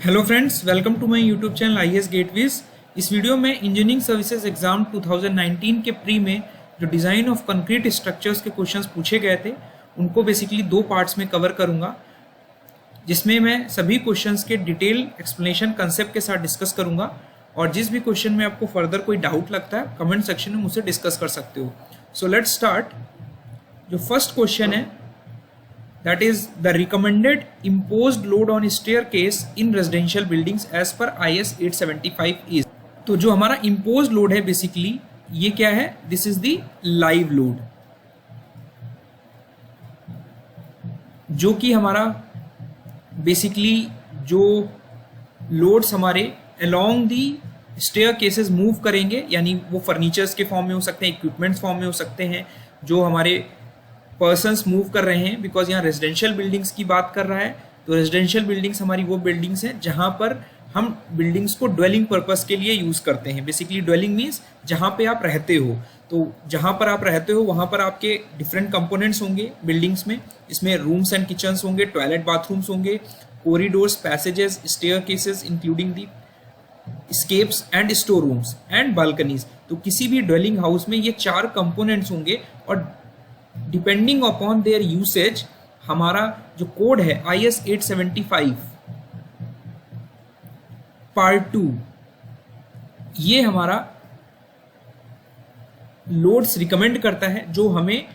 Hello friends, welcome to my YouTube channel IAS gateways. इस video में engineering services exam 2019 के pre में जो डिज़ाइन ऑफ कंक्रीट स्ट्रक्चर्स के क्वेश्चंस पूछे गए थे उनको बेसिकली दो पार्ट्स में कवर करूंगा, जिसमें मैं सभी क्वेश्चंस के डिटेल एक्सप्लेनेशन कंसेप्ट के साथ डिस्कस करूंगा। और जिस भी क्वेश्चन में आपको फर्दर कोई डाउट लगता है कमेंट सेक्शन में मुझसे डिस्कस कर सकते हो। So let's start. जो फर्स्ट क्वेश्चन है that is the recommended imposed load on staircase in residential buildings as per IS 875 is। तो जो हमारा imposed load है बेसिकली ये क्या है? This is the live load, जो कि हमारा बेसिकली जो लोड्स हमारे along the staircases मूव करेंगे, यानी वो फर्नीचर्स के फॉर्म में हो सकते हैं, इक्विपमेंट्स फॉर्म में हो सकते हैं, जो हमारे पर्सन्स मूव कर रहे हैं। बिकॉज यहाँ रेजिडेंशियल बिल्डिंग्स की बात कर रहा है, तो रेजिडेंशियल बिल्डिंग्स हमारी वो बिल्डिंग्स हैं जहाँ पर हम बिल्डिंग्स को ड्वेलिंग पर्पस के लिए यूज़ करते हैं। बेसिकली ड्वेलिंग मीन्स जहाँ पे आप रहते हो, तो जहाँ पर आप रहते हो वहाँ पर आपके डिफरेंट कंपोनेंट्स होंगे बिल्डिंग्स में। इसमें रूम्स एंड किचन्स होंगे, टॉयलेट बाथरूम्स होंगे, corridors, passages, staircases including the scapes and store rooms and balconies. तो किसी भी ड्वेलिंग हाउस में ये चार कंपोनेंट्स होंगे और डिपेंडिंग अपॉन देयर यूसेज हमारा जो कोड है IS 875 पार्ट 2, ये हमारा लोड्स रिकमेंड करता है जो हमें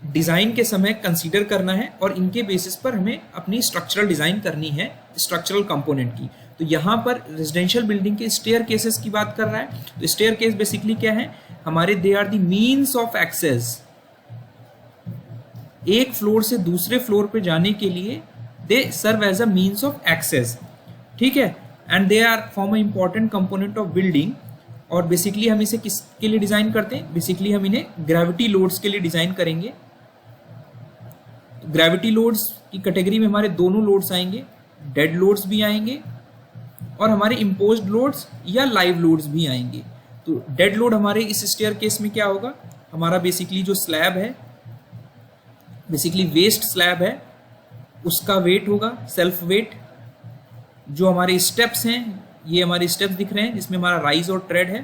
डिजाइन के समय कंसीडर करना है और इनके बेसिस पर हमें अपनी स्ट्रक्चरल डिजाइन करनी है स्ट्रक्चरल कंपोनेंट की। तो यहाँ पर रेजिडेंशियल बिल्डिंग के स्टेयर केसेस की बात कर रहा है। तो स्टेयर केस बेसिकली क्या है? हमारे they are the means of access. एक फ्लोर से दूसरे फ्लोर पे जाने के लिए they serve as a means of access, ठीक है। And they are form a important component of building. और बेसिकली हम इसे किसके लिए डिजाइन करते हैं? बेसिकली हम इन्हें ग्रेविटी लोड्स के लिए डिजाइन करेंगे। तो ग्रेविटी लोड्स की कैटेगरी में हमारे दोनों लोड्स आएंगे, डेड लोड्स भी आएंगे और हमारे इम्पोज्ड लोड्स या लाइव लोड्स भी आएंगे। तो डेड लोड हमारे इस स्टेयर केस में क्या होगा? हमारा बेसिकली जो स्लैब है, बेसिकली वेस्ट स्लैब है, उसका वेट होगा सेल्फ वेट। जो हमारे स्टेप्स हैं, ये हमारे स्टेप्स दिख रहे हैं जिसमें हमारा राइज और ट्रेड है,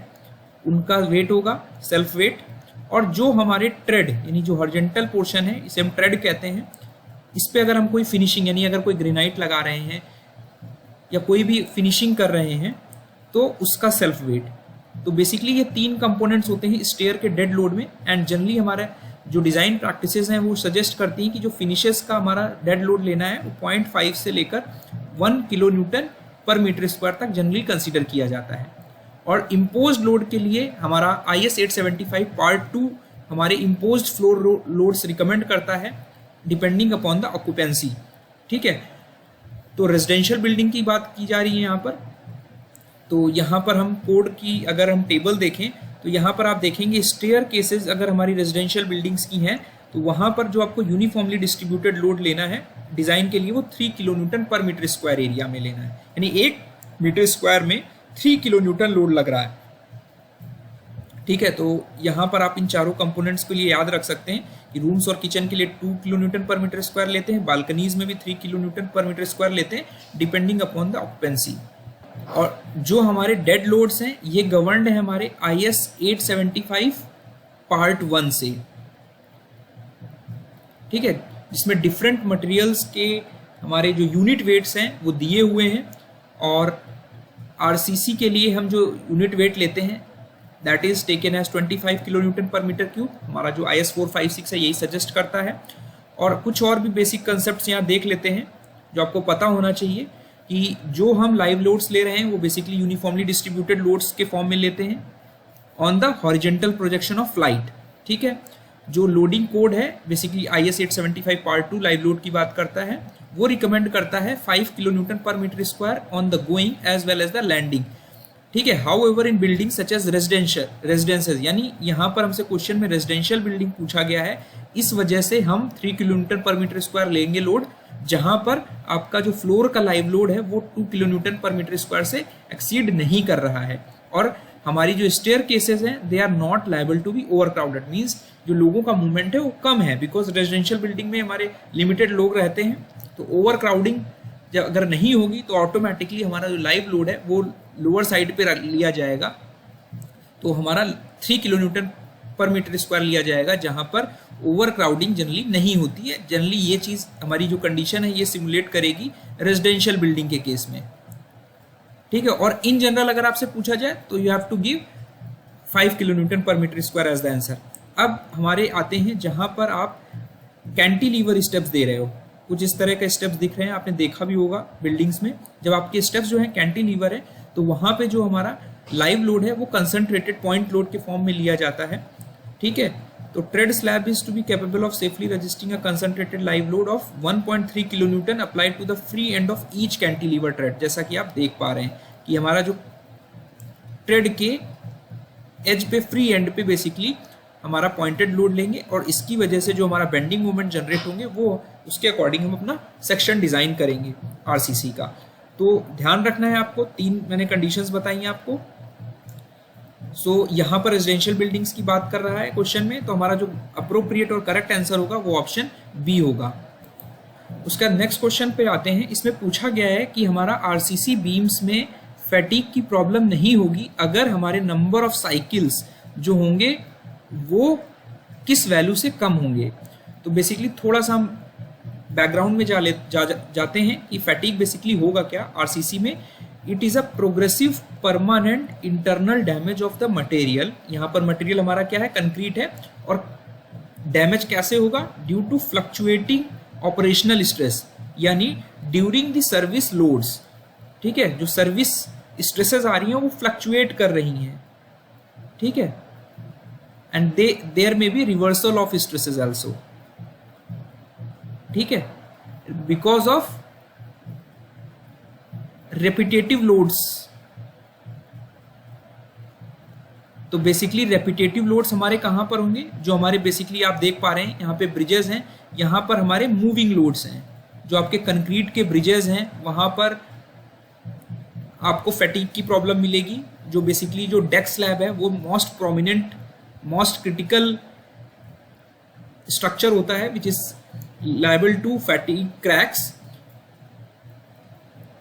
उनका वेट होगा सेल्फ वेट। और जो हमारे ट्रेड यानी जो हॉरिजॉन्टल पोर्शन है, इसे हम ट्रेड कहते हैं, इस पे अगर हम कोई फिनिशिंग यानी अगर कोई ग्रेनाइट लगा रहे हैं या कोई भी फिनिशिंग कर रहे हैं तो उसका सेल्फ वेट। तो बेसिकली ये तीन कंपोनेंट्स होते हैं स्टेयर के डेड लोड में। एंड जनरली हमारे जो डिज़ाइन प्रैक्टिसेस हैं वो सजेस्ट करती हैं कि जो फिनिशेस का हमारा डेड लोड लेना है वो 0.5 से लेकर 1 kilo Newton per metre square तक जनरली कंसीडर किया जाता है। और इम्पोज्ड लोड के लिए हमारा IS 875 पार्ट 2 हमारे इम्पोज्ड फ्लोर लोड्स रिकमेंड करता है डिपेंडिंग अपॉन द ऑक्यूपेंसी, ठीक है। तो रेजिडेंशियल बिल्डिंग की बात की जा रही है यहाँ पर। तो यहाँ पर हम कोड की अगर हम टेबल देखें तो यहाँ पर आप देखेंगे स्टेयर केसेस अगर हमारी रेजिडेंशियल बिल्डिंग्स की हैं तो वहाँ पर जो आपको यूनिफॉर्मली डिस्ट्रीब्यूटेड लोड लेना है डिज़ाइन के लिए वो 3 kilo Newton per metre square area में लेना है। यानी 1 मीटर स्क्वायर में 3 किलो न्यूटन लोड लग रहा है, ठीक है। तो यहाँ पर आप इन चारों कंपोनेंट्स के लिए याद रख सकते हैं कि रूम्स और किचन के लिए 2 kilo Newton per metre square लेते हैं, बालकनीज में भी 3 kilo Newton per metre square लेते हैं डिपेंडिंग अपॉन द ऑक्यूपेंसी। और जो हमारे डेड लोड्स हैं ये गवर्नड है हमारे IS 875 पार्ट 1 से, ठीक है, जिसमें डिफरेंट मटेरियल्स के हमारे जो यूनिट वेट्स हैं वो दिए हुए हैं। और RCC के लिए हम जो यूनिट वेट लेते हैं that is taken as 25 kilo Newton per metre cube. हमारा जो IS 456 है यही सजेस्ट करता है। और कुछ और भी बेसिक कंसेप्ट्स यहाँ देख लेते हैं जो आपको पता होना चाहिए कि जो हम लाइव लोड्स ले रहे हैं वो बेसिकली यूनिफॉर्मली डिस्ट्रीब्यूटेड लोड्स के फॉर्म में लेते हैं on the horizontal projection of flight, ठीक है। जो लोडिंग कोड है basically IS 875 part 2 live load की बात करता है, वो रिकमेंड करता है 5 kilo Newton per metre square on the going as well as the landing, ठीक है। However in building such as residences, यानी यहाँ पर हमसे क्वेश्चन में रेजिडेंशियल बिल्डिंग पूछा गया है, इस वजह से हम 3 kilo Newton per metre square लेंगे लोड, जहां पर आपका जो फ्लोर का लाइव लोड है वो 2 kilo Newton per metre square से एक्सीड नहीं कर रहा है। और हमारी जो स्टेयर केसेस हैं they are not liable to be overcrowded, means जो लोगों का मूवमेंट है वो कम है, बिकॉज रेजिडेंशियल बिल्डिंग में हमारे लिमिटेड लोग रहते हैं। तो ओवर क्राउडिंग जब अगर नहीं होगी तो ऑटोमेटिकली हमारा जो लाइव लोड है वो लोअर साइड पे लिया जाएगा, तो हमारा 3 kilo Newton per metre square लिया जाएगा, जहां पर ओवर क्राउडिंग जनरली नहीं होती है। जनरली ये चीज़ हमारी जो कंडीशन है ये सिमुलेट करेगी रेजिडेंशियल बिल्डिंग के केस में, ठीक है। और इन जनरल अगर आपसे पूछा जाए तो you have to give 5 kilo Newton per metre square as the answer. अब हमारे आते हैं जहां पर आप कैंटिलीवर स्टेप्स दे रहे हो, कुछ इस तरह के स्टेप्स दिख रहे हैं, आपने देखा भी होगा बिल्डिंग्स में, जब आपके स्टेप्स जो हैं कैंटिलीवर है तो वहां पे जो हमारा लाइव लोड है वो कंसंट्रेटेड पॉइंट लोड के फॉर्म में लिया जाता है, ठीक है। तो tread slab is to be capable of safely resisting a concentrated live load of 1.3 kilonewton applied to the free end of each cantilever tread. जैसा कि आप देख पा रहे हैं कि हमारा जो ट्रेड के एज पे, फ्री एंड पे बेसिकली हमारा पॉइंटेड लोड लेंगे और इसकी वजह से जो हमारा बेंडिंग मोमेंट जनरेट होंगे वो उसके अकॉर्डिंग हम अपना सेक्शन डिजाइन करेंगे आरसीसी का। तो ध्यान रखना है आपको, 3 मैंने कंडीशंस बताई हैं आपको। सो यहाँ पर रेजिडेंशियल बिल्डिंग्स की बात कर रहा है क्वेश्चन में, तो हमारा जो अप्रोप्रिएट और करेक्ट आंसर होगा वो ऑप्शन बी होगा। उसका नेक्स्ट क्वेश्चन पे आते हैं। इसमें पूछा गया है कि हमारा आरसीसी बीम्स में फैटिग की प्रॉब्लम नहीं होगी अगर हमारे नंबर ऑफ साइकिल्स जो होंगे वो किस वैल्यू से कम होंगे। तो बेसिकली थोड़ा सा हम बैकग्राउंड में जाते हैं कि फैटिग बेसिकली होगा क्या आरसीसी में। It is a progressive permanent internal damage of the material. यहाँ पर मटेरियल हमारा क्या है, कंक्रीट है, और डैमेज कैसे होगा, due to fluctuating operational stress, यानी ड्यूरिंग द सर्विस लोड्स, ठीक है। जो सर्विस स्ट्रेसेस आ रही हैं वो फ्लक्चुएट कर रही हैं, ठीक है, and there may be reversal of stresses also, ठीक है, बिकॉज ऑफ रेपिटेटिव लोड्स। तो बेसिकली रेपिटेटिव लोड्स हमारे कहां पर होंगे, जो हमारे बेसिकली आप देख पा रहे हैं यहाँ पे ब्रिजेस हैं, यहाँ पर हमारे मूविंग लोड्स हैं। जो आपके कंक्रीट के ब्रिजेस हैं वहां पर आपको फैटिग की प्रॉब्लम मिलेगी। जो बेसिकली जो डेक स्लैब है वो most prominent, most critical structure होता है which is liable to fatigue cracks.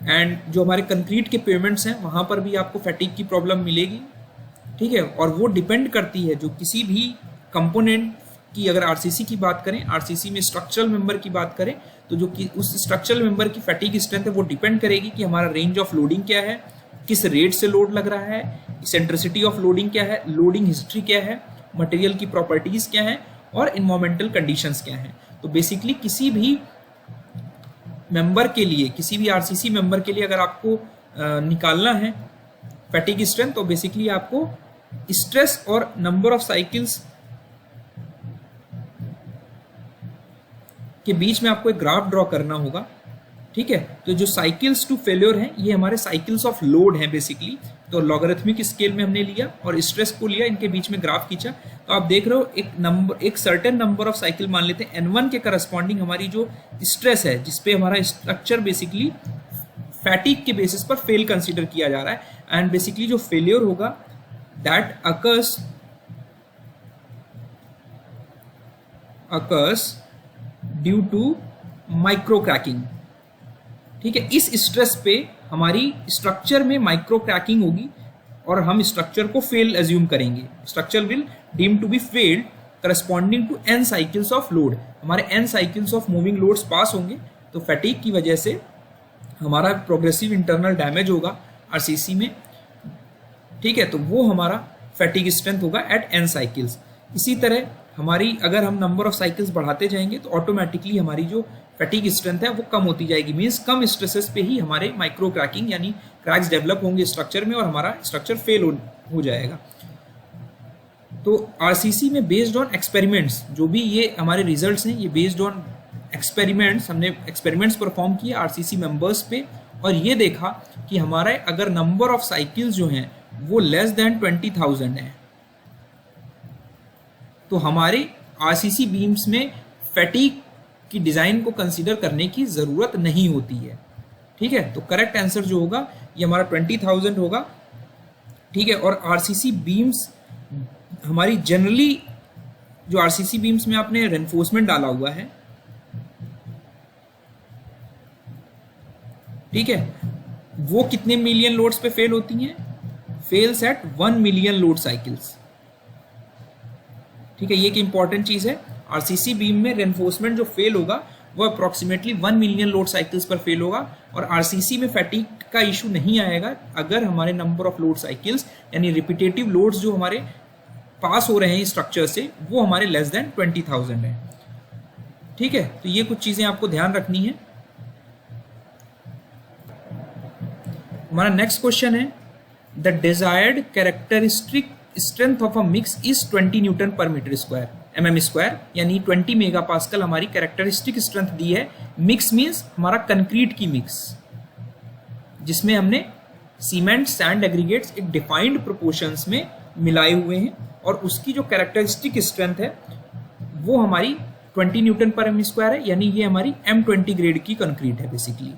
And जो हमारे कंक्रीट के पेमेंट्स हैं वहां पर भी आपको फैटिग की प्रॉब्लम मिलेगी, ठीक है। और वो डिपेंड करती है जो किसी भी कंपोनेंट की, अगर आरसीसी की बात करें, आरसीसी में स्ट्रक्चरल मेंबर की बात करें, तो जो कि उस स्ट्रक्चरल मेंबर की फैटिग स्ट्रेंथ है वो डिपेंड करेगी कि हमारा रेंज ऑफ लोडिंग क्या है, किस रेट से लोड लग रहा है, सेंट्रिसिटी ऑफ लोडिंग क्या है, लोडिंग हिस्ट्री क्या है, मटेरियल की प्रॉपर्टीज क्या है और इन्वायरमेंटल कंडीशंस क्या हैं। तो बेसिकली किसी भी मेंबर के लिए, किसी भी आरसीसी मेंबर के लिए अगर आपको निकालना है फैटिग स्ट्रेंथ, तो बेसिकली आपको स्ट्रेस और नंबर ऑफ साइकिल्स के बीच में आपको एक ग्राफ ड्रॉ करना होगा, ठीक है। तो जो साइकिल्स टू फेल्योर हैं ये हमारे साइकिल्स ऑफ लोड हैं बेसिकली। तो लॉगरिथमिक स्केल में हमने लिया और स्ट्रेस को लिया, इनके बीच में ग्राफ खींचा। तो आप देख रहे हो एक सर्टेन नंबर ऑफ साइकिल मान लेते हैं N1 के करस्पॉन्डिंग हमारी जो स्ट्रेस है, जिसपे हमारा स्ट्रक्चर बेसिकली फैटिग के बेसिस पर फेल कंसीडर किया जा रहा है। एंड बेसिकली जो फेलियर होगा that occurs due to micro cracking, ठीक है। इस स्ट्रेस पे हमारी स्ट्रक्चर में माइक्रो क्रैकिंग होगी और हम स्ट्रक्चर को फेल एज्यूम करेंगे। Structure will deem to be failed corresponding to n cycles of load. हमारे n cycles of moving loads pass होंगे, तो फैटिग की वजह से हमारा प्रोग्रेसिव इंटरनल डैमेज होगा आरसीसी में, ठीक है। तो वो हमारा फैटिग स्ट्रेंथ होगा एट n साइकिल्स। इसी तरह हमारी अगर हम नंबर ऑफ साइकिल्स बढ़ाते जाएंगे तो ऑटोमेटिकली हमारी जो फैटिग स्ट्रेंथ है वो कम होती जाएगी। मींस कम स्ट्रेसेस पे ही हमारे माइक्रो क्रैकिंग यानी क्रैक्स डेवलप होंगे स्ट्रक्चर में और हमारा स्ट्रक्चर फेल हो जाएगा। तो आरसीसी में बेस्ड ऑन एक्सपेरिमेंट्स, जो भी ये हमारे रिजल्ट्स हैं ये बेस्ड ऑन एक्सपेरिमेंट्स, हमने एक्सपेरिमेंट्स परफॉर्म किए आरसीसी मेंबर्स पे और ये देखा कि हमारा अगर नंबर ऑफ साइकिल्स जो हैं वो लेस देन 20,000 है तो हमारे आरसीसी बीम्स में फैटिग की डिजाइन को कंसीडर करने की जरूरत नहीं होती है, ठीक है। तो करेक्ट आंसर जो होगा ये हमारा 20,000 होगा, ठीक है। और आरसीसी बीम्स हमारी जनरली, जो आरसीसी बीम्स में आपने रेनफोर्समेंट डाला हुआ है ठीक है, वो कितने मिलियन लोड्स पे फेल होती हैं? Fails at 1 million load cycles. ठीक है, ये एक इंपॉर्टेंट चीज है। आरसीसी बीम में रेनफोर्समेंट जो फेल होगा वो अप्रोक्सीमेटली 1 मिलियन लोड साइकिल्स पर फेल होगा, और आरसीसी में फैटिग का इशू नहीं आएगा अगर हमारे नंबर ऑफ लोड साइकिल्स यानी रिपीटेटिव लोड्स जो हमारे पास हो रहे हैं स्ट्रक्चर से वो हमारे लेस देन 20,000 है। ठीक है, तो ये कुछ चीजें आपको ध्यान रखनी है। हमारा नेक्स्ट क्वेश्चन है, the desired characteristic strength of a mix is 20 newton per metre square mm square, यानी 20 मेगा पास्कल हमारी कैरेक्टरिस्टिक स्ट्रेंथ दी है। मिक्स मीन्स हमारा कंक्रीट की मिक्स, जिसमें हमने सीमेंट सैंड एग्रीगेट्स एक डिफाइंड प्रोपोर्शंस में मिलाए हुए हैं, और उसकी जो कैरेक्टरिस्टिक स्ट्रेंथ है वो हमारी 20 न्यूटन पर एम स्क्वायर है, यानी ये हमारी M20 ग्रेड की कंक्रीट है बेसिकली।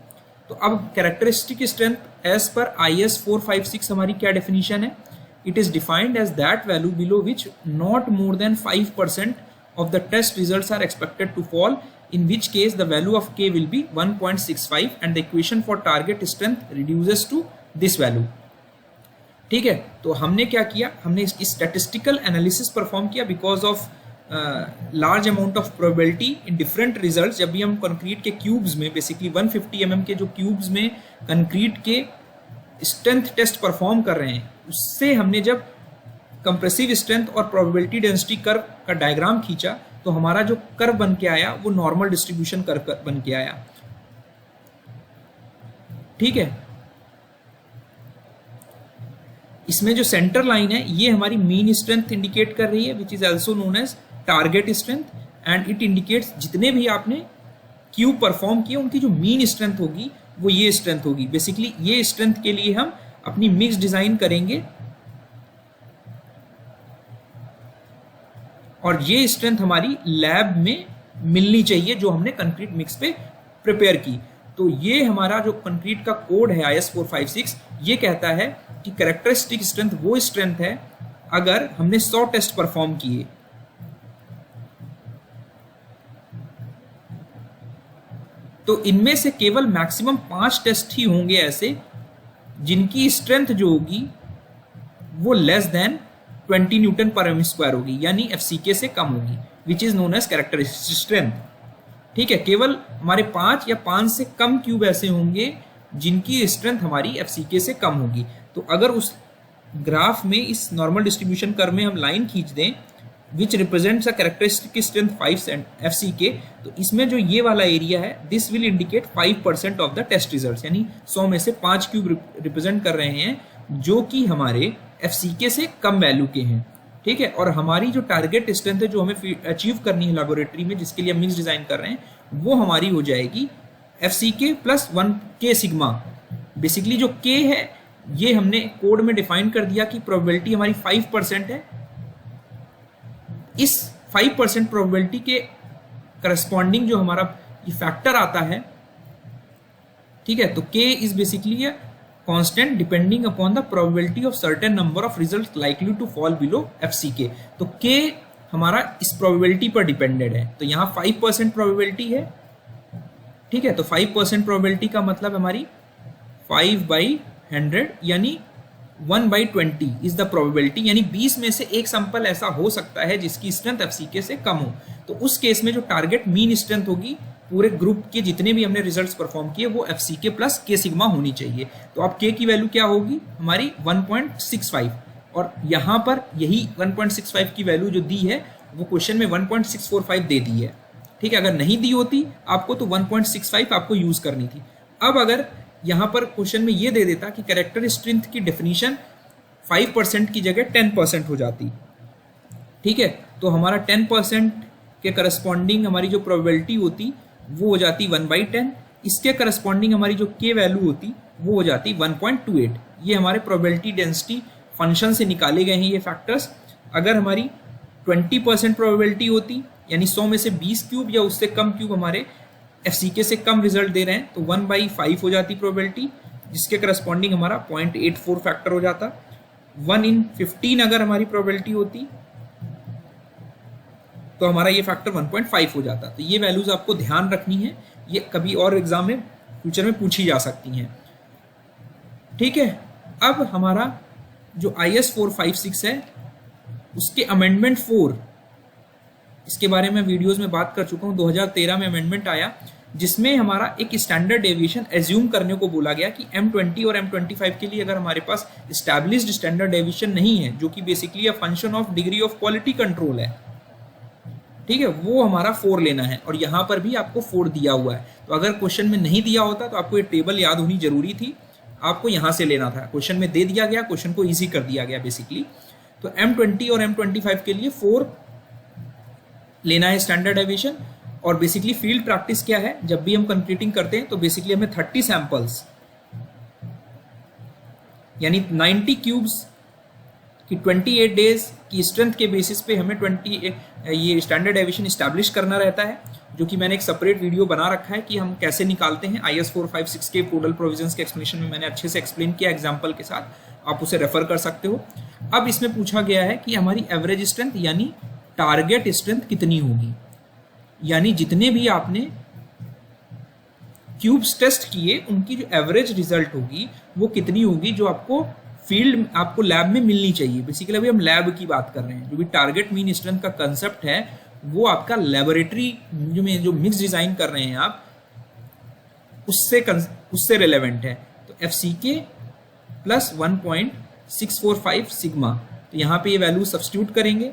तो अब characteristic strength as per IS 456 हमारी क्या डेफिनेशन है? It is defined as that value below which not more than 5% of the test results are expected to fall, in which case the value of K will be 1.65 and the equation for target strength reduces to this value. ठीक है, तो हमने क्या किया, हमने इसकी statistical analysis perform किया because of large amount of probability in different results. जब भी हम कंक्रीट के क्यूब्स में बेसिकली 150 mm के जो क्यूब्स में कंक्रीट के स्ट्रेंथ टेस्ट परफॉर्म कर रहे हैं, उससे हमने जब कंप्रेसिव स्ट्रेंथ और प्रोबेबिलिटी डेंसिटी कर्व का डायग्राम खींचा तो हमारा जो कर्व बन के आया वो नॉर्मल डिस्ट्रीब्यूशन कर्व बन के आया। ठीक है, इसमें जो सेंटर लाइन है ये हमारी मीन स्ट्रेंथ इंडिकेट कर रही है, which is also known as target strength, and it indicates जितने भी आपने क्यूब परफॉर्म किए उनकी जो मीन स्ट्रेंथ होगी वो ये स्ट्रेंथ होगी। बेसिकली ये स्ट्रेंथ के लिए हम अपनी मिक्स डिजाइन करेंगे, और ये स्ट्रेंथ हमारी लैब में मिलनी चाहिए जो हमने कंक्रीट मिक्स पे प्रिपेयर की। तो ये हमारा जो कंक्रीट का कोड है IS 456, ये कहता है कि कैरेक्टरिस्टिक स्ट्रेंथ वो स्ट्रेंथ है अगर हमने 100 टेस्ट परफॉर्म किए। तो इनमें से केवल मैक्सिमम 5 टेस्ट ही होंगे ऐसे जिनकी स्ट्रेंथ जो होगी वो less than 20 newton per m square होगी, यानी FCK से कम होगी, which is known as characteristic strength. ठीक है, केवल हमारे 5 या 5 से कम क्यूब ऐसे होंगे जिनकी स्ट्रेंथ हमारी FCK से कम होगी। तो अगर उस ग्राफ में इस नॉर्मल डिस्ट्रीब्यूशन कर्व में हम लाइन खींच दें which represents a characteristic strength 5 FCK, तो इसमें जो ये वाला एरिया है this will indicate 5% of the test results, यानी 100 में से 5 क्यूब रिप्रेजेंट कर रहे हैं जो कि हमारे FCK से कम वैल्यू के हैं। ठीक है, और हमारी जो टारगेट स्ट्रेंथ है जो हमें अचीव करनी है लेबोरेटरी में, जिसके लिए हम मिक्स डिजाइन कर रहे हैं, वो हमारी हो जाएगी FCK plus 1 K sigma. Basically जो K है ये हमने कोड में डिफाइन कर दिया कि प्रोबेबिलिटी हमारी 5% है। इस 5% प्रोबेबिलिटी के करस्पॉन्डिंग जो हमारा ये फैक्टर आता है, ठीक है, तो K is basically a constant depending upon the probability of certain number of results likely to fall below FCK। तो K हमारा इस प्रोबेबिलिटी पर डिपेंडेड है। तो यहाँ 5% प्रोबेबिलिटी है। ठीक है, तो 5% प्रोबेबिलिटी का मतलब हमारी 5/100 यानी 1/20 इज द प्रोबेबिलिटी, यानी 20 में से एक सैंपल ऐसा हो सकता है जिसकी स्ट्रेंथ FCK से कम हो। तो उस केस में जो टारगेट मीन स्ट्रेंथ होगी पूरे ग्रुप के जितने भी हमने रिजल्ट्स परफॉर्म किए वो FCK प्लस K सिग्मा होनी चाहिए। तो अब K की वैल्यू क्या होगी हमारी 1.65, और यहाँ पर यही 1.65 की वैल्यू जो दी है वो क्वेश्चन में 1.645 दे दी है। ठीक है, अगर नहीं दी होती आपको तो 1.65 आपको यूज करनी थी। अब अगर यहाँ पर क्वेश्चन में ये दे देता कि कैरेक्टर स्ट्रेंथ की डेफिनेशन 5% की जगह 10% हो जाती, ठीक है, तो हमारा 10% के करस्पॉन्डिंग हमारी जो प्रोबेबिलिटी होती वो हो जाती 1/10, इसके करस्पॉन्डिंग हमारी जो K वैल्यू होती वो हो जाती 1.28। ये हमारे प्रोबेबिलिटी डेंसिटी फंक्शन से निकाले गए हैं ये फैक्टर्स। अगर हमारी 20% प्रोबेबिलिटी होती यानी 100 में से 20 क्यूब या उससे कम क्यूब हमारे FCK से कम रिजल्ट दे रहे हैं तो 1/5 हो जाती प्रोबेबिलिटी, जिसके करस्पॉन्डिंग हमारा 0.84 फैक्टर हो जाता। 1 in 15 अगर हमारी प्रोबेबिलिटी होती तो हमारा ये फैक्टर 1.5 हो जाता। तो ये वैल्यूज आपको ध्यान रखनी है, ये कभी और एग्जाम में फ्यूचर में पूछी जा सकती हैं। ठीक है, अब हमारा जो IS 456 है उसके अमेंडमेंट 4, इसके बारे में वीडियोस में बात कर चुका हूँ। 2013 में अमेंडमेंट आया जिसमें हमारा एक स्टैंडर्ड डेविएशन एज्यूम करने को बोला गया कि M20 और M25 के लिए अगर हमारे पास एस्टैब्लिश्ड स्टैंडर्ड डेविएशन नहीं है, जो कि basically a function of degree of quality control है, ठीक है, वो हमारा 4 लेना है। और यहाँ पर भी आपको 4 दिया हुआ है। तो अगर क्वेश्चन में नहीं दिया होता तो आपको ये टेबल याद होनी जरूरी थी, आपको यहाँ से लेना था। क्वेश्चन में दे दिया गया, क्वेश्चन को ईजी कर दिया गया बेसिकली। तो M20 और M25 के लिए 4 लेना है स्टैंडर्ड डेविएशन। और बेसिकली फील्ड प्रैक्टिस क्या है, जब भी हम कंक्रीटिंग करते हैं तो बेसिकली हमें 30 सैंपल्स यानी 90 क्यूब्स की 28 डेज की स्ट्रेंथ के बेसिस पे हमें 20 ये स्टैंडर्ड डेविएशन इस्टेब्लिश करना रहता है, जो कि मैंने एक सेपरेट वीडियो बना रखा है कि हम कैसे निकालते हैं। IS 456 के कोडल प्रोविजंस के एक्सप्लेनेशन में मैंने अच्छे से एक्सप्लेन किया एग्जाम्पल के साथ, आप उसे रेफर कर सकते हो। अब इसमें पूछा गया है कि हमारी एवरेज स्ट्रेंथ यानी टारगेट स्ट्रेंथ कितनी होगी, यानी जितने भी आपने क्यूब्स टेस्ट किए उनकी जो एवरेज रिजल्ट होगी वो कितनी होगी, जो आपको फील्ड आपको लैब में मिलनी चाहिए। बेसिकली अभी हम लैब की बात कर रहे हैं। जो भी टारगेट मीन स्ट्रेंथ का कंसेप्ट है वो आपका लेबोरेटरी में जो मिक्स डिजाइन कर रहे हैं आप, उससे रिलेवेंट है। तो FCK प्लस 1.645 सिग्मा, तो यहाँ पे ये वैल्यू सब्स्टिट्यूट करेंगे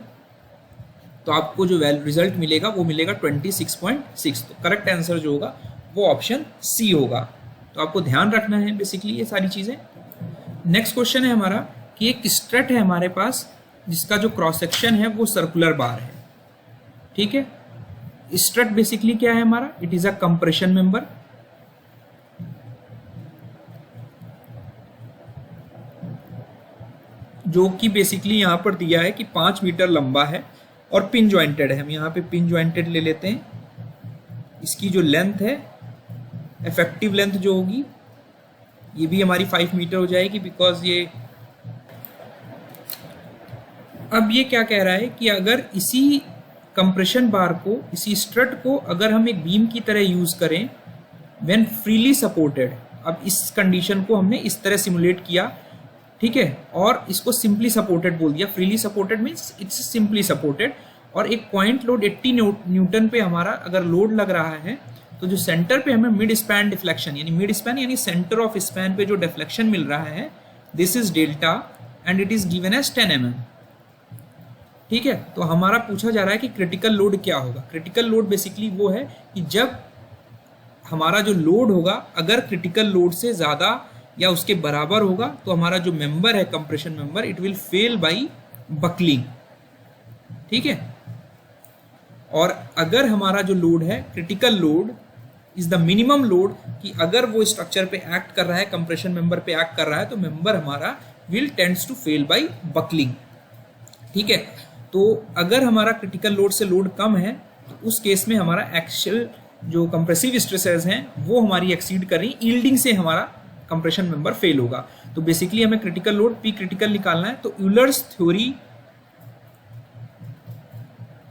तो आपको जो रिजल्ट मिलेगा वो मिलेगा 26.6। तो करेक्ट आंसर जो होगा वो ऑप्शन C होगा। तो आपको ध्यान रखना है बेसिकली ये सारी चीजें। नेक्स्ट क्वेश्चन है हमारा कि एक स्ट्रट है हमारे पास जिसका जो क्रॉस सेक्शन है वो सर्कुलर बार है। ठीक है, स्ट्रट बेसिकली क्या है हमारा, it is a compression member. जो कि बेसिकली यहां पर दिया है कि 5 मीटर लंबा है और पिन ज्वाइंटेड है। हम यहाँ पे पिन ज्वाइंटेड ले लेते हैं। इसकी जो लेंथ है, इफेक्टिव लेंथ जो होगी ये भी हमारी 5 मीटर हो जाएगी, बिकॉज ये अब ये क्या कह रहा है कि अगर इसी कंप्रेशन बार को, इसी स्ट्रट को अगर हम एक बीम की तरह यूज करें व्हेन फ्रीली सपोर्टेड, अब इस कंडीशन को हमने इस तरह सिमुलेट किया, ठीक है, और इसको सिंपली सपोर्टेड बोल दिया। Freely supported means it's simply supported. और एक पॉइंट लोड 80 न्यूटन पे हमारा अगर लोड लग रहा है तो जो सेंटर पे हमें मिड स्पैन डिफ्लेक्शन यानी मिड स्पैन यानी सेंटर ऑफ स्पैन पे जो डिफ्लेक्शन मिल रहा है, this is delta and it is given as 10 mm। ठीक है, तो हमारा पूछा जा रहा है कि क्रिटिकल लोड क्या होगा। क्रिटिकल लोड बेसिकली वो है कि जब हमारा जो लोड होगा अगर क्रिटिकल लोड से ज्यादा या उसके बराबर होगा तो हमारा जो मेंबर है compression member, it will fail by buckling. ठीक है, और अगर हमारा जो लोड है critical load is the minimum load, कि अगर वो स्ट्रक्चर पे एक्ट कर रहा है, कंप्रेशन मेंबर पे एक्ट कर रहा है, तो मेंबर हमारा will tends to fail by buckling. ठीक है, तो अगर हमारा क्रिटिकल लोड से लोड कम है तो उस केस में हमारा एक्चुअल जो कंप्रेसिव स्ट्रेसेस हैं वो हमारी एक्सीड कर रही, यील्डिंग से हमारा कंप्रेशन मेंबर फेल होगा। तो बेसिकली हमें क्रिटिकल लोड पी क्रिटिकल निकालना है। तो यूलर्स थ्योरी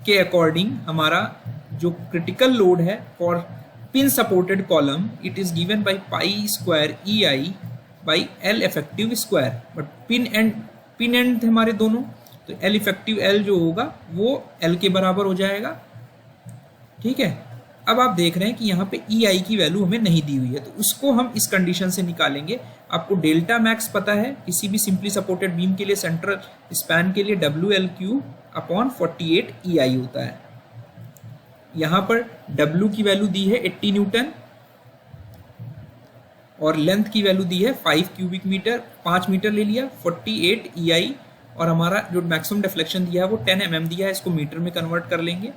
के अकॉर्डिंग हमारा जो क्रिटिकल लोड है for pin supported column, it is given by pi square EI by L effective square. But pin end हमारे दोनों, तो L इफेक्टिव L जो होगा वो L के बराबर हो जाएगा। ठीक है, अब आप देख रहे हैं कि यहाँ पे EI की वैल्यू हमें नहीं दी हुई है, तो उसको हम इस कंडीशन से निकालेंगे। आपको डेल्टा मैक्स पता है किसी भी सिंपली सपोर्टेड बीम के लिए, सेंट्रल स्पैन के लिए WL³ अपॉन 48 EI होता है। यहाँ पर W की वैल्यू दी है 80 न्यूटन और लेंथ की वैल्यू दी है 5 क्यूबिक मीटर, 5 मीटर ले लिया, 48 EI, और हमारा जो मैक्सिमम डिफ्लेक्शन दिया है वो 10 mm दिया है, इसको मीटर में कन्वर्ट कर लेंगे।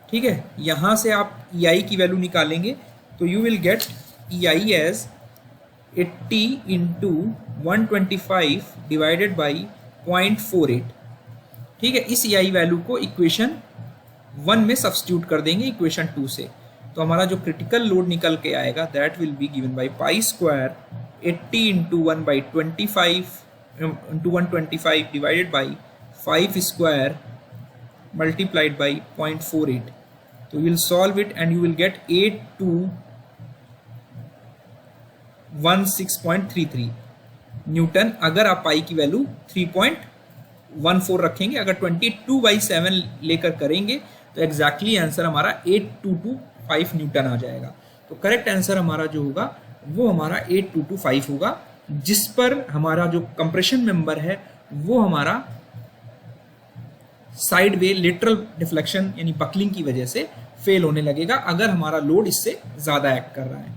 ठीक है, यहाँ से आप EI की वैल्यू निकालेंगे तो you will get EI as 80 into 125 divided by 0.48। ठीक है, इस EI वैल्यू को इक्वेशन 1 में सब्स्टिट्यूट कर देंगे इक्वेशन 2 से, तो हमारा जो क्रिटिकल लोड निकल के आएगा that will be given by pi square 80 into 125 divided by 5 square multiplied by 0.48. So you will solve it and you will get 82 16.33 Newton अगर आप पाई की वैल्यू 3.14 रखेंगे। अगर 22/7 लेकर करेंगे तो एग्जैक्टली आंसर हमारा 8225 न्यूटन आ जाएगा। तो करेक्ट आंसर हमारा जो होगा वो हमारा 8225 होगा, जिस पर हमारा जो कंप्रेशन मेंबर है वो हमारा साइड वे लेटरल डिफ्लेक्शन यानी बकलिंग की वजह से फेल होने लगेगा अगर हमारा लोड इससे ज्यादा एक्ट कर रहा है।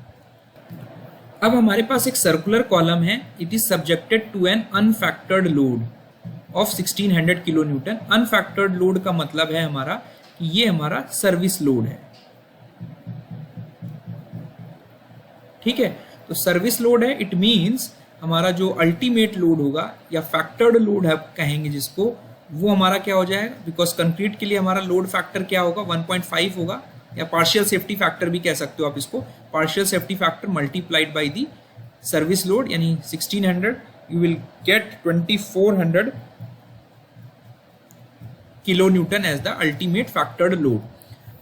अब हमारे पास एक सर्कुलर कॉलम है, it is subjected to an unfactored load of 1600 kilo newton. Unfactored load का मतलब है हमारा कि ये हमारा सर्विस लोड है, ठीक है। तो सर्विस लोड है, इट मींस हमारा जो अल्टीमेट लोड होगा या फैक्टर्ड लोड है कहेंगे जिसको, वो हमारा क्या हो जाएगा, बिकॉज कंक्रीट के लिए हमारा लोड फैक्टर क्या होगा 1.5 होगा, या पार्शियल सेफ्टी फैक्टर भी कह सकते हो आप इसको, partial safety factor multiplied by the service load यानी 1600, you will get 2400 kilonewton as the ultimate factored load.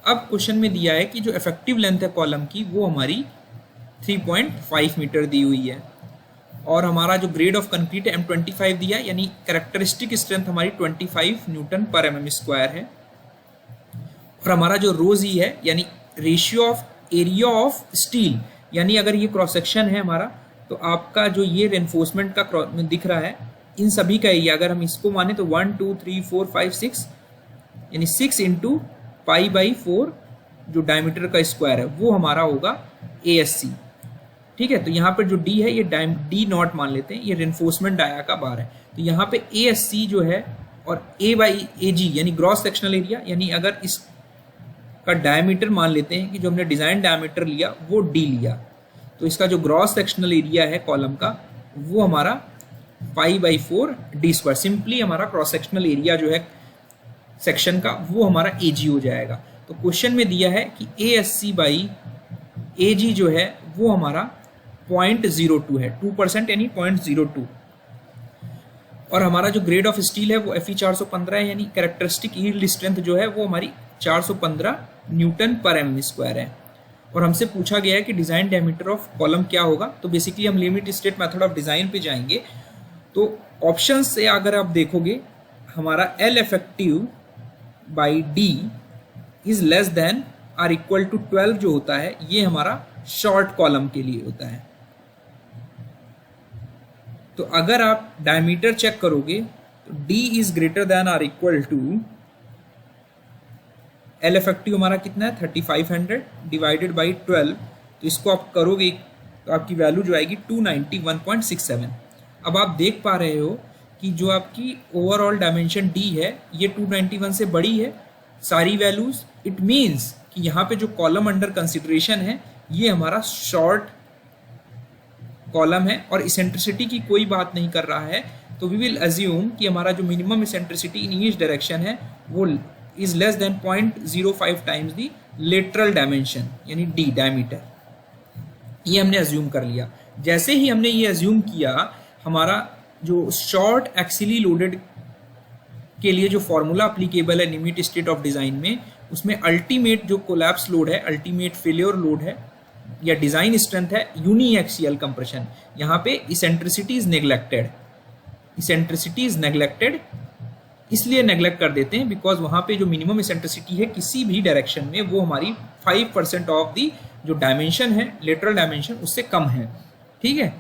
अब क्वेश्चन में दिया है कि जो इफेक्टिव लेंथ है कॉलम की वो हमारी 3.5 मीटर दी हुई है, और हमारा जो ग्रेड ऑफ कंक्रीट है M25 दिया, यानी कैरेक्टरिस्टिक स्ट्रेंथ हमारी 25 न्यूटन पर mm स्क्वायर है, और हमारा जो रो जी है यानी ratio of area of steel, यानी अगर ये क्रॉस सेक्शन है हमारा तो आपका जो ये रेनफोर्समेंट का दिख रहा है इन सभी का एरिया, अगर हम इसको माने तो 1 2 3 4 5 6 यानी 6 इंटू π/4 जो डायमीटर का स्क्वायर है वो हमारा होगा ASC, ठीक है। तो यहाँ पर जो D है ये D नॉट मान लेते हैं, ये रेनफोर्समेंट डाया का बार है। तो यहाँ पे ASC जो है और A/AG यानी ग्रॉस सेक्शनल एरिया, यानी अगर इसका डायमीटर मान लेते हैं कि जो हमने डिजाइन डायमीटर लिया वो D लिया, तो इसका जो ग्रॉस सेक्शनल एरिया है कॉलम का वो हमारा π/4 D², सिंपली हमारा क्रॉस सेक्शनल एरिया जो है सेक्शन का वो हमारा AG हो जाएगा। तो क्वेश्चन में दिया है कि ASC/AG जो है वो हमारा 0.02 है, 2% यानी 0.02, और हमारा जो ग्रेड ऑफ स्टील है वो Fe 415 है, यानी कैरेक्टरिस्टिक यील्ड स्ट्रेंथ जो है वो हमारी 415 न्यूटन पर mm स्क्वायर है। और हमसे पूछा गया है कि डिजाइन डायमीटर ऑफ कॉलम क्या होगा, तो बेसिकली हम limit state method of design पे जाएंगे। तो ऑप्शन से अगर आप देखोगे हमारा L effective by D is less than or equal to 12 जो होता है ये हमारा शॉर्ट कॉलम के लिए होता है। तो अगर आप डायमीटर चेक करोगे तो D is greater than or equal to L effective हमारा कितना है 3500 डिवाइडेड बाई 12, तो इसको आप करोगे तो आपकी वैल्यू जो आएगी 291.67। अब आप देख पा रहे हो कि जो आपकी ओवरऑल डायमेंशन D है ये 291 से बड़ी है सारी वैल्यूज, इट मीन्स कि यहाँ पे जो कॉलम अंडर कंसिडरेशन है ये हमारा शॉर्ट कॉलम है और इसेंट्रिसिटी की कोई बात नहीं कर रहा है। तो वी विल अज्यूम कि हमारा जो minimum eccentricity in each direction है वो is less then 0.05 times the lateral dimension यानी D डायमीटर, ये हमने अज्यूम कर लिया। जैसे ही हमने ये अज्यूम किया, हमारा जो शॉर्ट एक्सिली लोडेड के लिए जो फॉर्मूला अप्लीकेबल है लिमिट स्टेट ऑफ डिजाइन में, उसमें अल्टीमेट जो कोलैप्स लोड है, अल्टीमेट फेलियर लोड है या डिजाइन स्ट्रेंथ है यूनिएक्सियल कंप्रेशन। यहाँ पे eccentricity is neglected, eccentricity is neglected इसलिए नेग्लेक्ट कर देते हैं बिकॉज वहाँ पे जो मिनिमम इसेंट्रिसिटी है किसी भी डायरेक्शन में वो हमारी 5% ऑफ दी जो डायमेंशन है लेटरल डायमेंशन उससे कम है, ठीक है,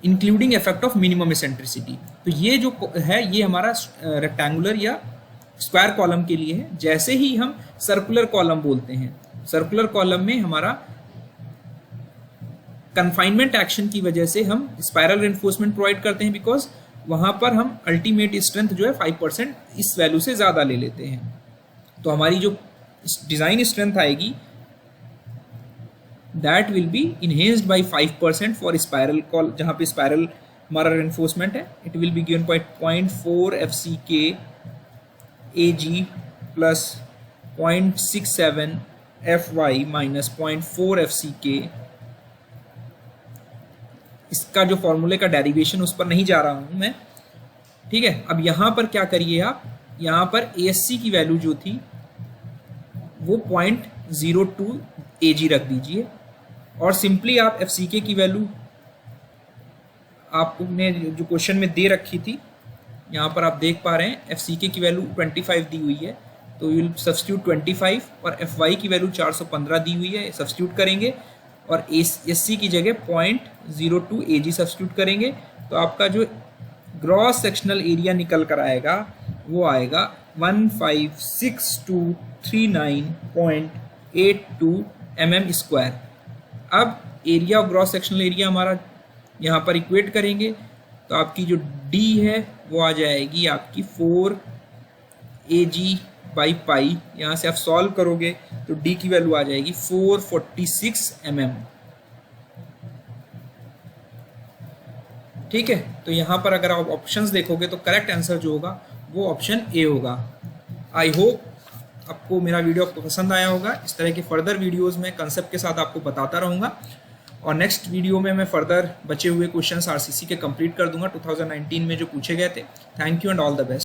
including effect of minimum eccentricity. तो ये जो है ये हमारा रेक्टेंगुलर या स्क्वायर कॉलम के लिए है। जैसे ही हम सर्कुलर कॉलम बोलते हैं, सर्कुलर कॉलम में हमारा कन्फाइनमेंट एक्शन की वजह से हम स्पाइरल रेनफोर्समेंट प्रोवाइड करते हैं बिकॉज वहां पर हम अल्टीमेट स्ट्रेंथ जो है 5% इस वैल्यू से ज्यादा ले लेते हैं। तो हमारी जो डिजाइन स्ट्रेंथ आएगी that will be enhanced by 5% for spiral column, जहां पे स्पाइरल हमारा रेनफोर्समेंट है, it will be given by 0.4 FCK AG plus 0.67 FY minus 0.4 FCK। इसका जो फॉर्मूले का डेरिवेशन उस पर नहीं जा रहा हूं मैं, ठीक है। अब यहां पर क्या करिए आप, यहां पर ASC की वैल्यू जो थी वो 0.02 AG रख दीजिए और सिंपली आप FCK की वैल्यू आपने जो क्वेश्चन में दे रखी थी, यहाँ पर आप देख पा रहे हैं FCK की वैल्यू 25 दी हुई है, तो यू विल सब्स्टिट्यूट 25 और FY की वैल्यू 415 दी हुई है, सब्स्टिट्यूट करेंगे और SC की जगह 0.02 AG सब्स्टिट्यूट करेंगे, तो आपका जो ग्रॉस सेक्शनल एरिया निकल कर आएगा वो आएगा 156,239.82 mm स्क्वायर। अब एरिया और ग्रॉस सेक्शनल एरिया हमारा यहाँ पर इक्वेट करेंगे, तो आपकी जो D है वो आ जाएगी आपकी 4 AG/पाई। यहाँ से आप सॉल्व करोगे तो D की वैल्यू आ जाएगी 446 mm। ठीक है, तो यहाँ पर अगर आप ऑप्शंस देखोगे तो करेक्ट आंसर जो होगा वो ऑप्शन ए होगा। आई होप आपको मेरा वीडियो पसंद आया होगा। इस तरह के फर्दर वीडियोस में कंसेप्ट के साथ आपको बताता रहूँगा, और नेक्स्ट वीडियो में मैं फर्दर बचे हुए क्वेश्चंस RCC के कंप्लीट कर दूंगा 2019 में जो पूछे गए थे। Thank you and all the best.